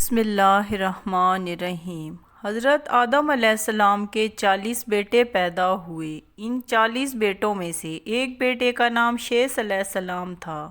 بسم اللہ الرحمن الرحیم۔ حضرت آدم علیہ السلام کے 40 بیٹے پیدا ہوئے۔ ان 40 بیٹوں میں سے ایک بیٹے کا نام شیث علیہ السلام تھا۔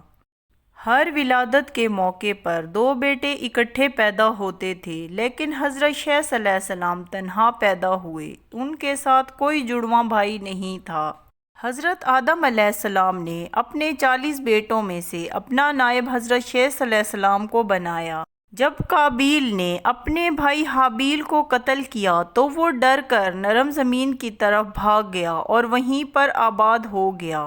ہر ولادت کے موقع پر 2 بیٹے اکٹھے پیدا ہوتے تھے، لیکن حضرت شیث علیہ السلام تنہا پیدا ہوئے۔ ان کے ساتھ کوئی جڑواں بھائی نہیں تھا۔ حضرت آدم علیہ السلام نے اپنے 40 بیٹوں میں سے اپنا نائب حضرت شیث علیہ السلام کو بنایا۔ جب قابیل نے اپنے بھائی حابیل کو قتل کیا تو وہ ڈر کر نرم زمین کی طرف بھاگ گیا اور وہیں پر آباد ہو گیا۔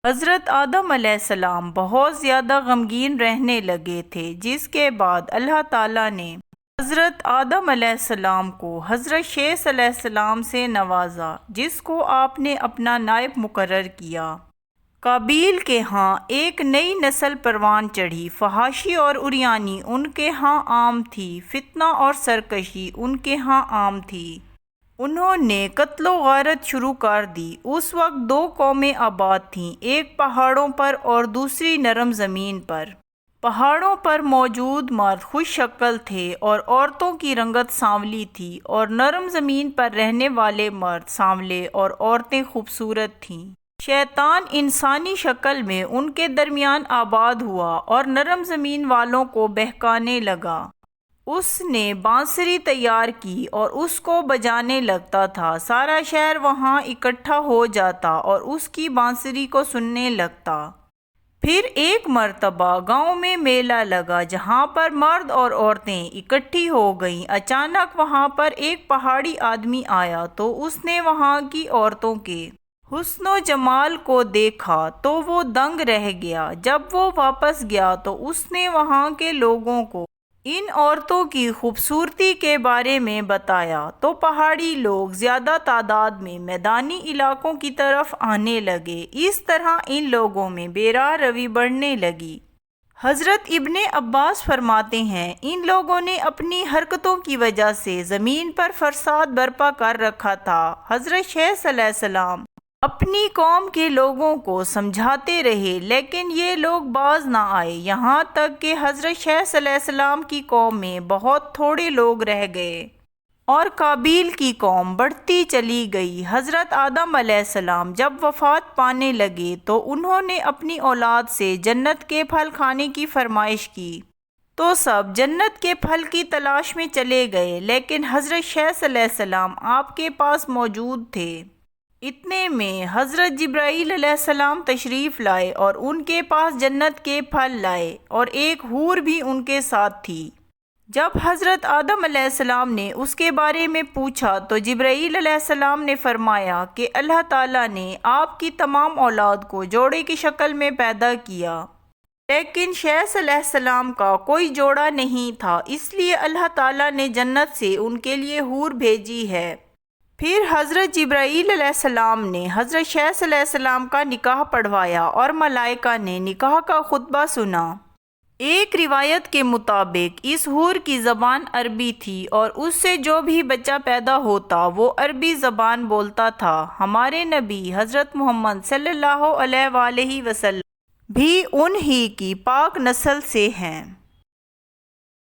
حضرت آدم علیہ السلام بہت زیادہ غمگین رہنے لگے تھے، جس کے بعد اللہ تعالیٰ نے حضرت آدم علیہ السلام کو حضرت شیث علیہ السلام سے نوازا، جس کو آپ نے اپنا نائب مقرر کیا۔ قابیل کے ہاں ایک نئی نسل پروان چڑھی۔ فحاشی اور عریانی ان کے ہاں عام تھی، فتنہ اور سرکشی ان کے ہاں عام تھی۔ انہوں نے قتل و غارت شروع کر دی۔ اس وقت 2 قومیں آباد تھیں، ایک پہاڑوں پر اور دوسری نرم زمین پر۔ پہاڑوں پر موجود مرد خوش شکل تھے اور عورتوں کی رنگت سانولی تھی، اور نرم زمین پر رہنے والے مرد سانولے اور عورتیں خوبصورت تھیں۔ شیطان انسانی شکل میں ان کے درمیان آباد ہوا اور نرم زمین والوں کو بہکانے لگا۔ اس نے بانسری تیار کی اور اس کو بجانے لگتا تھا۔ سارا شہر وہاں اکٹھا ہو جاتا اور اس کی بانسری کو سننے لگتا۔ پھر ایک مرتبہ گاؤں میں میلہ لگا، جہاں پر مرد اور عورتیں اکٹھی ہو گئیں۔ اچانک وہاں پر ایک پہاڑی آدمی آیا تو اس نے وہاں کی عورتوں کے حسن و جمال کو دیکھا تو وہ دنگ رہ گیا۔ جب وہ واپس گیا تو اس نے وہاں کے لوگوں کو ان عورتوں کی خوبصورتی کے بارے میں بتایا، تو پہاڑی لوگ زیادہ تعداد میں میدانی علاقوں کی طرف آنے لگے۔ اس طرح ان لوگوں میں بیراہ روی بڑھنے لگی۔ حضرت ابن عباس فرماتے ہیں، ان لوگوں نے اپنی حرکتوں کی وجہ سے زمین پر فساد برپا کر رکھا تھا۔ حضرت شیث علیہ السلام اپنی قوم کے لوگوں کو سمجھاتے رہے، لیکن یہ لوگ باز نہ آئے، یہاں تک کہ حضرت شیث علیہ السلام کی قوم میں بہت تھوڑے لوگ رہ گئے اور قابیل کی قوم بڑھتی چلی گئی۔ حضرت آدم علیہ السلام جب وفات پانے لگے تو انہوں نے اپنی اولاد سے جنت کے پھل کھانے کی فرمائش کی، تو سب جنت کے پھل کی تلاش میں چلے گئے، لیکن حضرت شیث علیہ السلام آپ کے پاس موجود تھے۔ اتنے میں حضرت جبرائیل علیہ السلام تشریف لائے اور ان کے پاس جنت کے پھل لائے، اور ایک حور بھی ان کے ساتھ تھی۔ جب حضرت آدم علیہ السلام نے اس کے بارے میں پوچھا تو جبرائیل علیہ السلام نے فرمایا کہ اللہ تعالیٰ نے آپ کی تمام اولاد کو جوڑے کی شکل میں پیدا کیا، لیکن شیث علیہ السلام کا کوئی جوڑا نہیں تھا، اس لیے اللہ تعالیٰ نے جنت سے ان کے لیے حور بھیجی ہے۔ پھر حضرت جبرائیل علیہ السلام نے حضرت شیث علیہ السلام کا نکاح پڑھوایا اور ملائکہ نے نکاح کا خطبہ سنا۔ ایک روایت کے مطابق اس حور کی زبان عربی تھی اور اس سے جو بھی بچہ پیدا ہوتا وہ عربی زبان بولتا تھا۔ ہمارے نبی حضرت محمد صلی اللہ علیہ وآلہ وسلم بھی انہی کی پاک نسل سے ہیں۔